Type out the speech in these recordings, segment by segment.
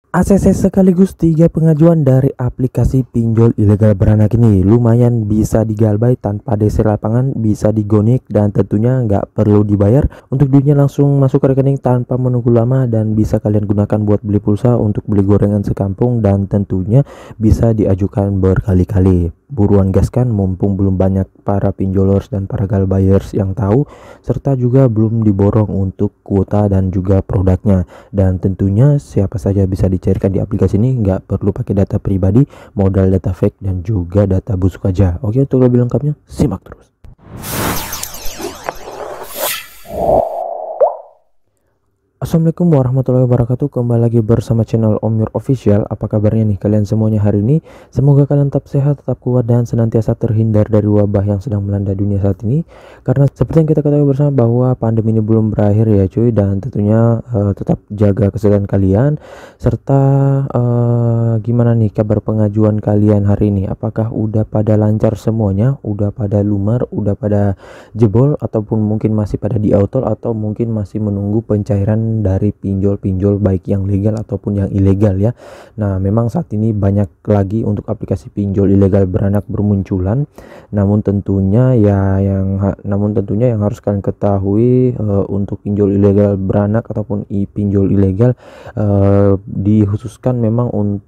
ACC sekaligus 3 pengajuan dari aplikasi pinjol ilegal beranak ini lumayan bisa digalbay tanpa desir lapangan, bisa digonik dan tentunya nggak perlu dibayar. Untuk duitnya langsung masuk ke rekening tanpa menunggu lama dan bisa kalian gunakan buat beli pulsa, untuk beli gorengan sekampung, dan tentunya bisa diajukan berkali-kali. Buruan gaskan mumpung belum banyak para pinjolers dan para galbayers yang tahu, serta juga belum diborong untuk kuota dan juga produknya. Dan tentunya siapa saja bisa dicairkan di aplikasi ini, nggak perlu pakai data pribadi, modal data fake dan juga data busuk aja. Oke, untuk lebih lengkapnya simak terus. Assalamualaikum warahmatullahi wabarakatuh. Kembali lagi bersama channel Om Yur Official. Apa kabarnya nih kalian semuanya hari ini? Semoga kalian tetap sehat, tetap kuat, dan senantiasa terhindar dari wabah yang sedang melanda dunia saat ini. Karena seperti yang kita ketahui bersama bahwa pandemi ini belum berakhir ya cuy. Dan tentunya tetap jaga kesehatan kalian. Serta gimana nih kabar pengajuan kalian hari ini? Apakah udah pada lancar semuanya? Udah pada lumar? Udah pada jebol? Ataupun mungkin masih pada di auto? Atau mungkin masih menunggu pencairan dari pinjol-pinjol baik yang legal ataupun yang ilegal ya. Nah, memang saat ini banyak lagi untuk aplikasi pinjol ilegal beranak bermunculan. Namun tentunya yang harus kalian ketahui, untuk pinjol ilegal beranak ataupun pinjol ilegal dikhususkan memang untuk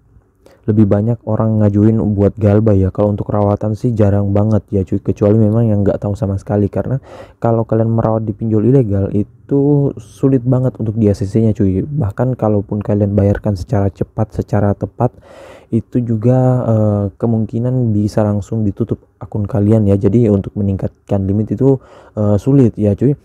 lebih banyak orang ngajuin buat galbay ya. Kalau untuk rawatan sih jarang banget ya cuy, kecuali memang yang nggak tahu sama sekali. Karena kalau kalian merawat di pinjol ilegal itu sulit banget untuk di ACC nya cuy. Bahkan kalaupun kalian bayarkan secara cepat, secara tepat, itu juga kemungkinan bisa langsung ditutup akun kalian ya. Jadi untuk meningkatkan limit itu sulit ya cuy.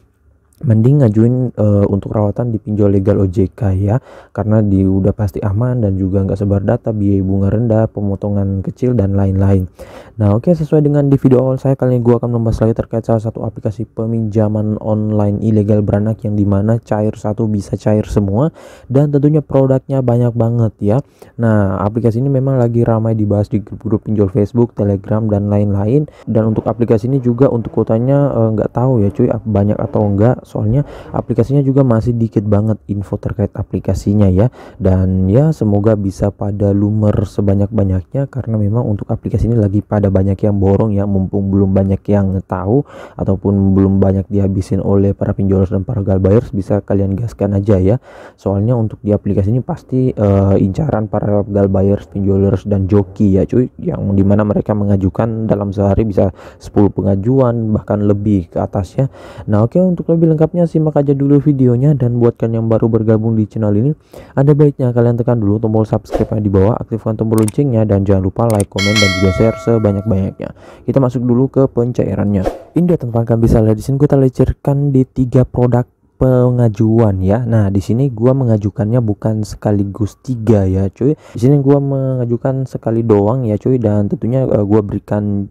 Mending ngajuin untuk rawatan di pinjol legal OJK ya, karena udah pasti aman dan juga nggak sebar data, biaya bunga rendah, pemotongan kecil dan lain-lain. Nah oke, sesuai dengan di video awal saya, kali ini gue akan membahas lagi terkait salah satu aplikasi peminjaman online ilegal beranak yang dimana cair satu bisa cair semua, dan tentunya produknya banyak banget ya. Nah aplikasi ini memang lagi ramai dibahas di grup-grup pinjol Facebook, Telegram dan lain-lain. Dan untuk aplikasi ini juga untuk kuotanya nggak tahu ya cuy banyak atau enggak, soalnya aplikasinya juga masih dikit banget info terkait aplikasinya ya. Dan ya semoga bisa pada lumer sebanyak-banyaknya, karena memang untuk aplikasi ini lagi pada banyak yang borong ya, mumpung belum banyak yang tahu ataupun belum banyak dihabisin oleh para pinjol dan para galbayers. Bisa kalian gaskan aja ya, soalnya untuk di aplikasi ini pasti incaran para galbayers, pinjolers dan joki ya cuy, yang dimana mereka mengajukan dalam sehari bisa 10 pengajuan bahkan lebih ke atasnya. Nah oke, untuk lebih lengkapnya simak aja dulu videonya. Dan buat kalian yang baru bergabung di channel ini, ada baiknya kalian tekan dulu tombol subscribe yang di bawah, aktifkan tombol loncengnya, dan jangan lupa like, komen, dan juga share sebanyak-banyaknya. Kita masuk dulu ke pencairannya. Ini dia teman-teman, kalian bisa lihat di sini kita lecirkan di 3 produk pengajuan ya. Nah di sini gua mengajukannya bukan sekaligus 3 ya cuy. Di sini gua mengajukan sekali doang ya cuy, dan tentunya gua berikan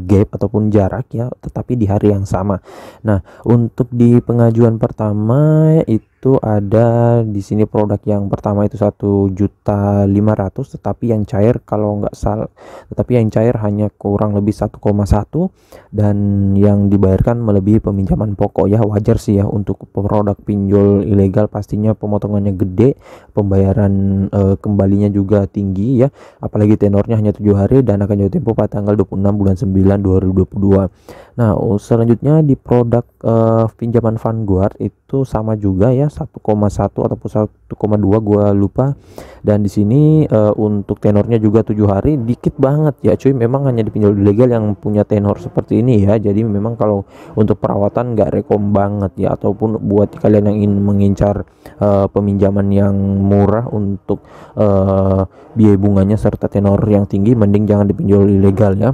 gap ataupun jarak ya, tetapi di hari yang sama. Nah untuk di pengajuan pertama itu ada di sini produk yang pertama itu 1.500.000, tetapi yang cair kalau nggak salah, tetapi yang cair hanya kurang lebih 1,1, dan yang dibayarkan melebihi peminjaman pokok ya. Wajar sih ya, untuk produk pinjol ilegal pastinya pemotongannya gede, pembayaran kembalinya juga tinggi ya, apalagi tenornya hanya 7 hari dan akan jatuh tempo pada tanggal 26 bulan 9 2022. Nah selanjutnya di produk pinjaman Vanguard itu sama juga ya, 1,1 ataupun 1,2 gua lupa. Dan di sini untuk tenornya juga 7 hari, dikit banget ya cuy. Memang hanya di pinjol ilegal yang punya tenor seperti ini ya. Jadi memang kalau untuk perawatan nggak rekom banget ya, ataupun buat kalian yang ingin mengincar peminjaman yang murah untuk biaya bunganya serta tenor yang tinggi, mending jangan dipinjol ilegal ya.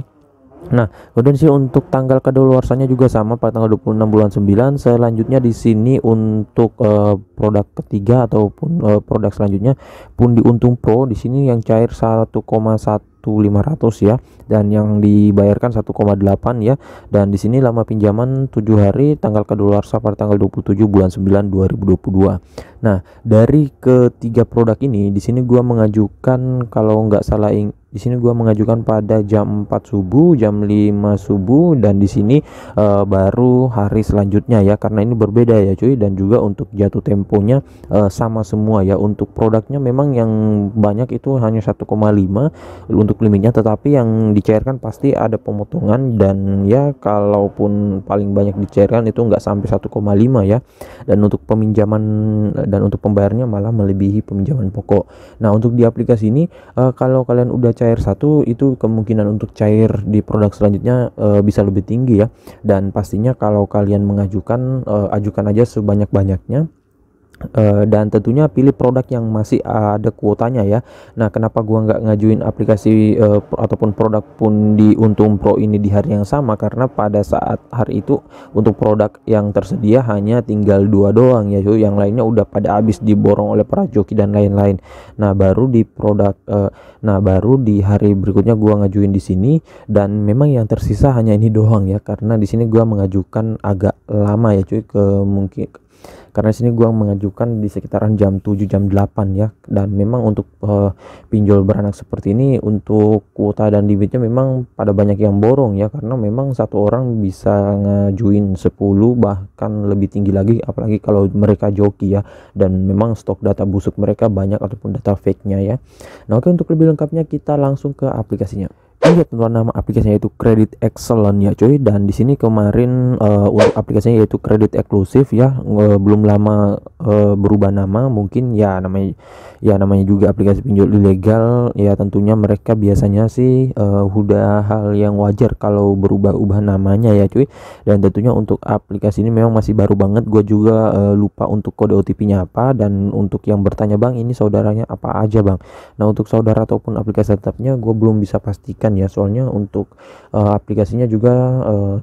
Nah, kemudian sih untuk tanggal kadaluarsanya juga sama pada tanggal 26 bulan 9. Selanjutnya di sini untuk produk ketiga ataupun produk selanjutnya Pundi Untung Pro, di sini yang cair 1,1500 ya, dan yang dibayarkan 1,8 ya. Dan di sini lama pinjaman 7 hari, tanggal kadaluarsa pada tanggal 27 bulan 9 2022. Nah, dari ketiga produk ini di sini gua mengajukan kalau nggak salah Di sini gua mengajukan pada jam 4 subuh, jam 5 subuh, dan di sini baru hari selanjutnya ya, karena ini berbeda ya cuy. Dan juga untuk jatuh temponya sama semua ya. Untuk produknya memang yang banyak itu hanya 1,5 untuk limitnya, tetapi yang dicairkan pasti ada pemotongan, dan ya kalaupun paling banyak dicairkan itu nggak sampai 1,5 ya. Dan untuk peminjaman dan untuk pembayarannya malah melebihi peminjaman pokok. Nah, untuk di aplikasi ini kalau kalian udah cair satu, itu kemungkinan untuk cair di produk selanjutnya bisa lebih tinggi ya. Dan pastinya kalau kalian mengajukan, ajukan aja sebanyak-banyaknya. Dan tentunya pilih produk yang masih ada kuotanya ya. Nah, kenapa gua nggak ngajuin aplikasi ataupun produk pun di Untung Pro ini di hari yang sama, karena pada saat hari itu untuk produk yang tersedia hanya tinggal 2 doang ya cuy, yang lainnya udah pada habis diborong oleh para joki dan lain-lain. Nah, baru di hari berikutnya gua ngajuin di sini, dan memang yang tersisa hanya ini doang ya, karena di sini gua mengajukan agak lama ya cuy, karena sini gua mengajukan di sekitaran jam 7 jam 8 ya. Dan memang untuk pinjol beranak seperti ini, untuk kuota dan limitnya memang pada banyak yang borong ya, karena memang satu orang bisa ngajuin 10 bahkan lebih tinggi lagi, apalagi kalau mereka joki ya. Dan memang stok data busuk mereka banyak ataupun data fake nya ya. Nah, oke, untuk lebih lengkapnya kita langsung ke aplikasinya. Ini teman, nama aplikasinya itu Credit Excellent ya cuy. Dan di sini kemarin untuk aplikasinya yaitu kredit eksklusif ya, belum lama berubah nama. Mungkin namanya juga aplikasi pinjol ilegal ya, tentunya mereka biasanya sih udah hal yang wajar kalau berubah-ubah namanya ya cuy. Dan tentunya untuk aplikasi ini memang masih baru banget, gue juga lupa untuk kode OTP-nya apa. Dan untuk yang bertanya, bang ini saudaranya apa aja bang, nah untuk saudara ataupun aplikasi tetapnya gue belum bisa pastikan ya, soalnya untuk aplikasinya juga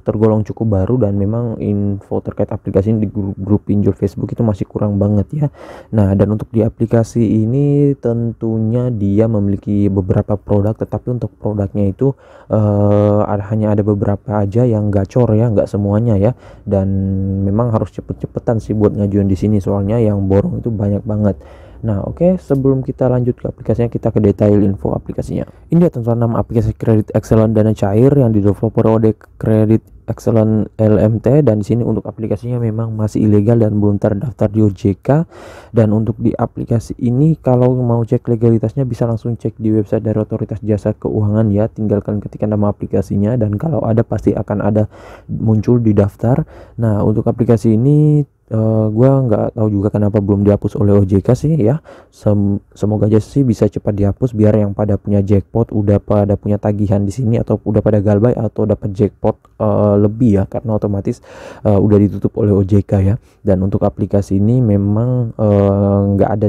tergolong cukup baru, dan memang info terkait aplikasi ini di grup pinjol Facebook itu masih kurang banget ya. Nah, dan untuk di aplikasi ini tentunya dia memiliki beberapa produk, tetapi untuk produknya itu hanya ada beberapa aja yang gacor ya, nggak semuanya ya. Dan memang harus cepet-cepetan sih buat ngajuin di sini, soalnya yang borong itu banyak banget. Nah, oke, sebelum kita lanjut ke aplikasinya, kita ke detail info aplikasinya. Ini adalah nama aplikasi Credit Excellent Dana Cair yang didevelop oleh Credit Excellent LMT. Dan di sini untuk aplikasinya memang masih ilegal dan belum terdaftar di OJK. Dan untuk di aplikasi ini, kalau mau cek legalitasnya bisa langsung cek di website dari Otoritas Jasa Keuangan ya. Tinggal kalian ketikkan nama aplikasinya, dan kalau ada pasti akan ada muncul di daftar. Nah, untuk aplikasi ini gua nggak tahu juga kenapa belum dihapus oleh OJK sih ya. Semoga aja sih bisa cepat dihapus, biar yang pada punya jackpot, udah pada punya tagihan di sini, atau udah pada galbay atau dapat jackpot lebih ya, karena otomatis udah ditutup oleh OJK ya. Dan untuk aplikasi ini memang nggak ada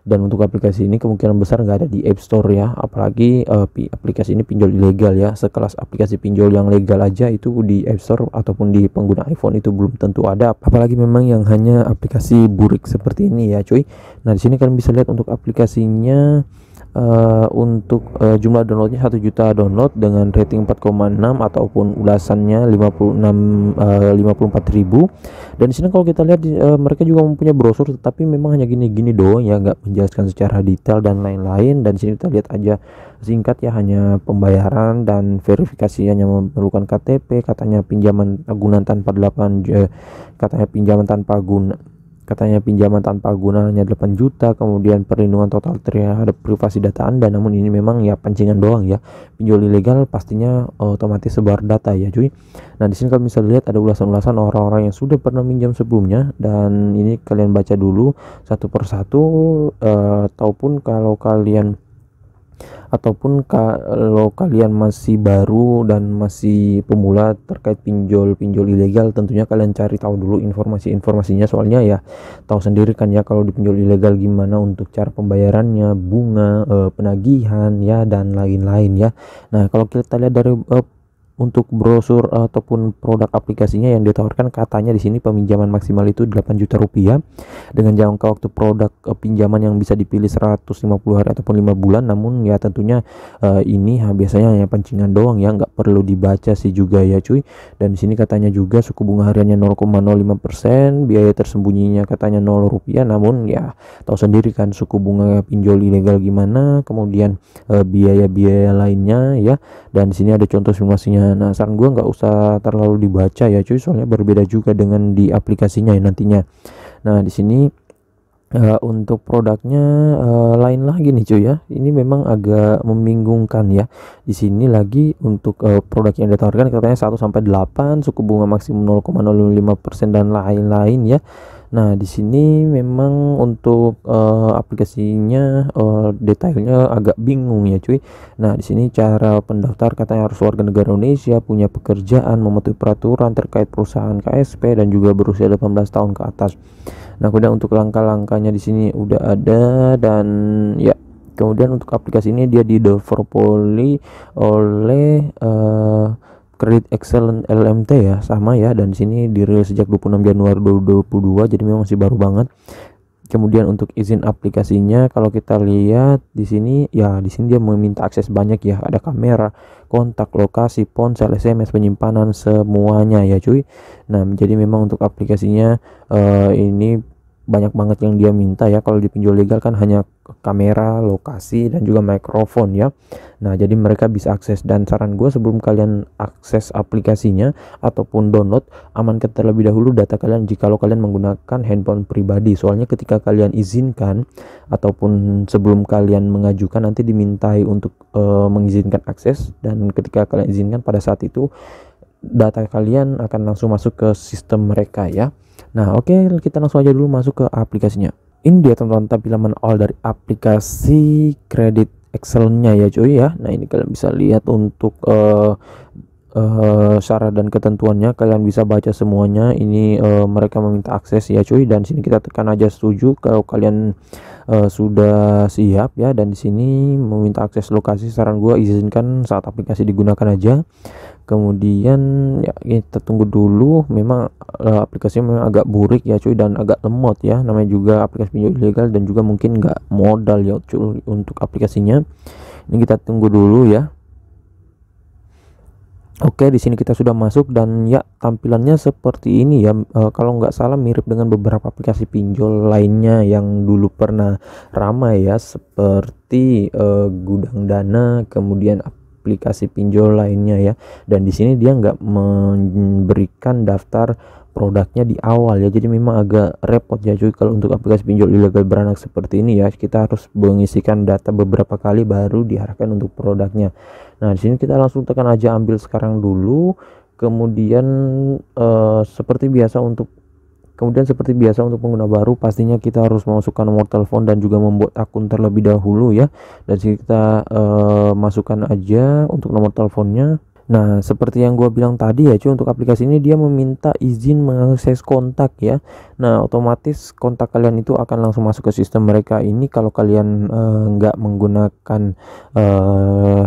dan untuk aplikasi ini kemungkinan besar nggak ada di App Store ya, apalagi aplikasi ini pinjol ilegal ya. Sekelas aplikasi pinjol yang legal aja itu di App Store ataupun di pengguna iPhone itu belum tentu ada, apalagi memang yang hanya aplikasi burik seperti ini ya cuy. Nah, di sini kalian bisa lihat untuk aplikasinya untuk jumlah downloadnya 1 juta download dengan rating 4,6 ataupun ulasannya 54.000. Dan di sini kalau kita lihat mereka juga mempunyai brosur, tetapi memang hanya gini-gini doang ya, nggak menjelaskan secara detail dan lain-lain. Dan di sini kita lihat aja singkat ya, hanya pembayaran dan verifikasi hanya memerlukan KTP, katanya pinjaman pinjaman tanpa guna hanya 8 juta, kemudian perlindungan total terhadap privasi data Anda. Namun ini memang ya pancingan doang ya. Pinjol ilegal pastinya otomatis sebar data ya cuy. Nah, di sini kalian bisa lihat ada ulasan-ulasan orang-orang yang sudah pernah minjam sebelumnya, dan ini kalian baca dulu satu persatu. Ataupun kalau kalian masih baru dan masih pemula terkait pinjol ilegal, tentunya kalian cari tahu dulu informasinya, soalnya ya tahu sendiri kan ya kalau di pinjol ilegal gimana untuk cara pembayarannya, bunga, penagihan ya, dan lain-lain ya. Nah, kalau kita lihat dari untuk brosur ataupun produk aplikasinya yang ditawarkan, katanya di sini peminjaman maksimal itu 8 juta rupiah dengan jangka waktu produk pinjaman yang bisa dipilih 150 hari ataupun 5 bulan. Namun ya tentunya ini biasanya hanya pancingan doang ya, nggak perlu dibaca sih juga ya cuy. Dan di sini katanya juga suku bunga hariannya 0,05%, biaya tersembunyinya katanya 0 rupiah. Namun ya tahu sendiri kan suku bunga pinjol ilegal gimana, kemudian biaya-biaya lainnya ya. Dan di sini ada contoh simulasinya. Nah, saran gue nggak usah terlalu dibaca ya cuy, soalnya berbeda juga dengan di aplikasinya ya nantinya. Nah, di sini untuk produknya lain lagi nih cuy ya. Ini memang agak membingungkan ya. Di sini lagi untuk produk yang ditawarkan katanya 1 sampai 8, suku bunga maksimum 0,05% dan lain-lain ya. Nah, di sini memang untuk aplikasinya detailnya agak bingung ya cuy. Nah, di sini cara pendaftar katanya harus warga negara Indonesia, punya pekerjaan, mematuhi peraturan terkait perusahaan KSP dan juga berusia 18 tahun ke atas. Nah, kemudian untuk langkah-langkahnya di sini udah ada. Dan ya, kemudian untuk aplikasi ini dia didevelopoli oleh Credit Excellent LMT ya, sama ya. Dan di sini dirilis sejak 26 Januari 2022, jadi memang masih baru banget. Kemudian untuk izin aplikasinya kalau kita lihat di sini ya, di sini dia meminta akses banyak ya, ada kamera, kontak, lokasi, ponsel, SMS, penyimpanan semuanya ya cuy. Nah, jadi memang untuk aplikasinya ini banyak banget yang dia minta ya. Kalau di pinjol legal kan hanya kamera, lokasi, dan juga mikrofon ya. Nah, jadi mereka bisa akses. Dan saran gue sebelum kalian akses aplikasinya ataupun download, amankan terlebih dahulu data kalian jikalau kalian menggunakan handphone pribadi. Soalnya ketika kalian izinkan ataupun sebelum kalian mengajukan, nanti dimintai untuk mengizinkan akses. Dan ketika kalian izinkan, pada saat itu data kalian akan langsung masuk ke sistem mereka ya. Nah, oke, kita langsung aja dulu masuk ke aplikasinya. Ini dia teman-teman tampilan awal dari aplikasi Credit Excellent-nya ya cuy ya. Nah, ini kalian bisa lihat untuk syarat dan ketentuannya, kalian bisa baca semuanya. Ini mereka meminta akses ya cuy, dan sini kita tekan aja setuju kalau kalian sudah siap ya. Dan di sini meminta akses lokasi, saran gua izinkan saat aplikasi digunakan aja. Kemudian ya kita tunggu dulu. Memang aplikasinya memang agak burik ya cuy, dan agak lemot ya, namanya juga aplikasi pinjol ilegal dan juga mungkin nggak modal ya cuy untuk aplikasinya. Ini kita tunggu dulu ya. Oke, di sini kita sudah masuk dan ya tampilannya seperti ini ya. Kalau nggak salah mirip dengan beberapa aplikasi pinjol lainnya yang dulu pernah ramai ya, seperti Gudang Dana, kemudian aplikasi pinjol lainnya ya. Dan di sini dia nggak memberikan daftar produknya di awal ya, jadi memang agak repot ya cuy kalau untuk aplikasi pinjol ilegal beranak seperti ini ya. Kita harus mengisikan data beberapa kali baru diarahkan untuk produknya. Nah, di sini kita langsung tekan aja ambil sekarang dulu. Kemudian seperti biasa untuk pengguna baru, pastinya kita harus memasukkan nomor telepon dan juga membuat akun terlebih dahulu ya. Dan sini kita masukkan aja untuk nomor teleponnya. Nah, seperti yang gue bilang tadi ya cuy, untuk aplikasi ini dia meminta izin mengakses kontak ya. Nah, otomatis kontak kalian itu akan langsung masuk ke sistem mereka ini. Kalau kalian nggak menggunakan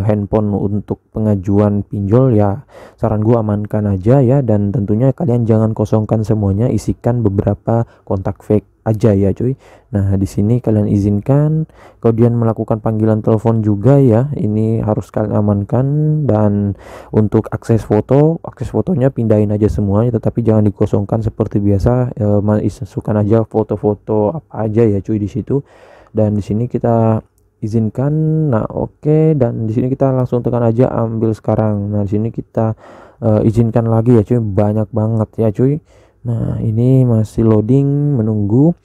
handphone untuk pengajuan pinjol ya, saran gue amankan aja ya. Dan tentunya kalian jangan kosongkan semuanya, isikan beberapa kontak fake aja ya cuy. Nah, di sini kalian izinkan, kemudian melakukan panggilan telepon juga ya, ini harus kalian amankan. Dan untuk akses fotonya pindahin aja semuanya, tetapi jangan dikosongkan seperti biasa. Masukkan aja foto-foto apa aja ya cuy di situ. Dan di sini kita izinkan. Nah, oke, dan di sini kita langsung tekan aja ambil sekarang. Nah, di sini kita izinkan lagi ya cuy, banyak banget ya cuy. Nah, ini masih loading, menunggu.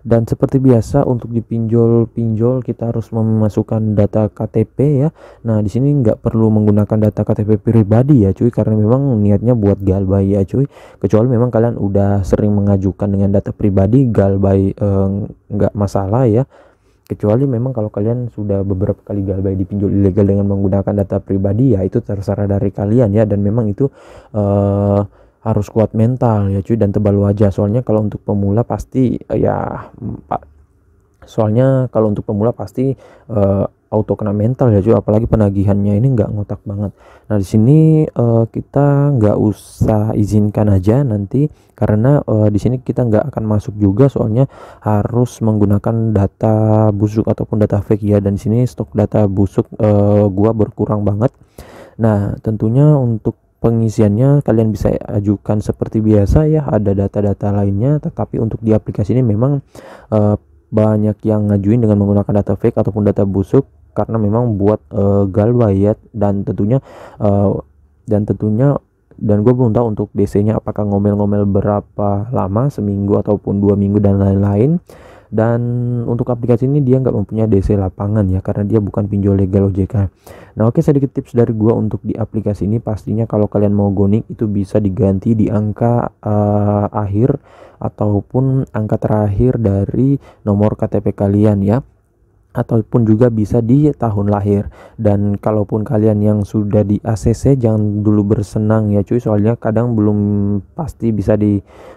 Dan seperti biasa untuk dipinjol kita harus memasukkan data KTP ya. Nah, di sini nggak perlu menggunakan data KTP pribadi ya cuy, karena memang niatnya buat galbay ya cuy. Kecuali memang kalian udah sering mengajukan dengan data pribadi, galbay nggak masalah ya. Kecuali memang kalau kalian sudah beberapa kali galbay di pinjol ilegal dengan menggunakan data pribadi, ya itu terserah dari kalian ya. Dan memang itu harus kuat mental ya cuy, dan tebal wajah. Soalnya kalau untuk pemula pasti auto kena mental ya cuy, apalagi penagihannya ini nggak ngotak banget. Nah di sini kita nggak usah izinkan aja nanti, karena di sini kita nggak akan masuk juga, soalnya harus menggunakan data busuk ataupun data fake ya, dan di sini stok data busuk gua berkurang banget. Nah tentunya untuk pengisiannya kalian bisa ajukan seperti biasa ya, ada data-data lainnya, tetapi untuk di aplikasi ini memang banyak yang ngajuin dengan menggunakan data fake ataupun data busuk, karena memang buat galbay ya, dan tentunya dan tentunya dan gue belum tahu untuk DC-nya apakah ngomel-ngomel berapa lama, seminggu ataupun 2 minggu dan lain-lain. Dan untuk aplikasi ini dia nggak mempunyai DC lapangan ya, karena dia bukan pinjol legal OJK. Nah oke, sedikit tips dari gua untuk di aplikasi ini. Pastinya kalau kalian mau gonik itu bisa diganti di angka akhir ataupun angka terakhir dari nomor KTP kalian ya, ataupun juga bisa di tahun lahir. Dan kalaupun kalian yang sudah di ACC, jangan dulu bersenang ya cuy, soalnya kadang belum pasti bisa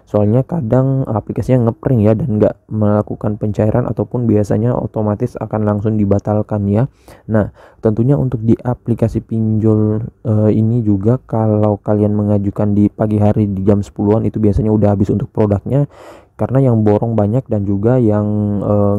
soalnya kadang aplikasinya ngeprank ya, dan nggak melakukan pencairan ataupun biasanya otomatis akan langsung dibatalkan ya. Nah tentunya untuk di aplikasi pinjol ini juga, kalau kalian mengajukan di pagi hari di jam 10-an itu biasanya udah habis untuk produknya, karena yang borong banyak dan juga yang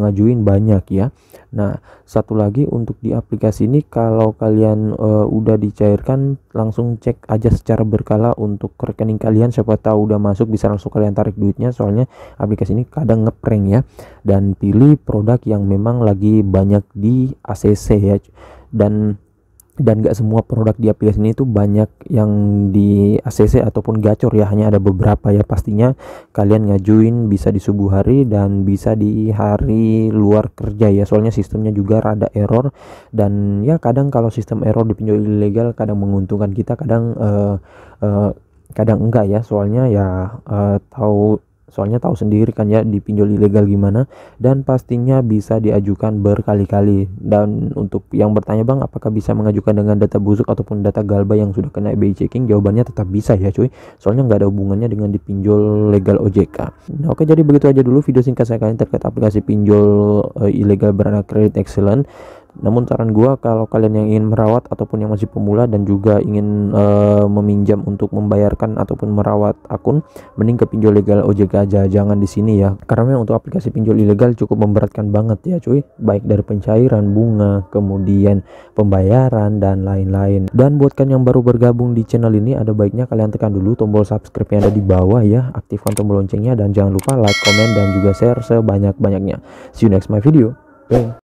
ngajuin banyak ya. Nah satu lagi untuk di aplikasi ini, kalau kalian udah dicairkan, langsung cek aja secara berkala untuk rekening kalian, siapa tahu udah masuk bisa langsung kalian tarik duitnya, soalnya aplikasi ini kadang ngeprank ya. Dan pilih produk yang memang lagi banyak di ACC ya, dan gak semua produk di aplikasi ini tuh banyak yang di ACC ataupun gacor ya, hanya ada beberapa ya. Pastinya kalian ngajuin bisa di subuh hari dan bisa di hari luar kerja ya, soalnya sistemnya juga rada error. Dan ya kadang kalau sistem error di pinjol ilegal kadang menguntungkan kita, kadang kadang enggak ya, soalnya ya tahu sendiri kan ya di pinjol ilegal gimana. Dan pastinya bisa diajukan berkali-kali. Dan untuk yang bertanya, bang apakah bisa mengajukan dengan data busuk ataupun data galbay yang sudah kena BI checking, jawabannya tetap bisa ya cuy, soalnya nggak ada hubungannya dengan di pinjol legal OJK. Nah oke, jadi begitu aja dulu video singkat saya kalian terkait aplikasi pinjol ilegal beranak kredit excellent. Namun saran gua, kalau kalian yang ingin merawat ataupun yang masih pemula dan juga ingin meminjam untuk membayarkan ataupun merawat akun, mending ke pinjol legal OJK aja, jangan di sini ya, karena memang untuk aplikasi pinjol ilegal cukup memberatkan banget ya cuy, baik dari pencairan bunga, kemudian pembayaran dan lain-lain. Dan buat kalian yang baru bergabung di channel ini, ada baiknya kalian tekan dulu tombol subscribe yang ada di bawah ya, aktifkan tombol loncengnya, dan jangan lupa like, komen dan juga share sebanyak-banyaknya. See you next my video. Bye.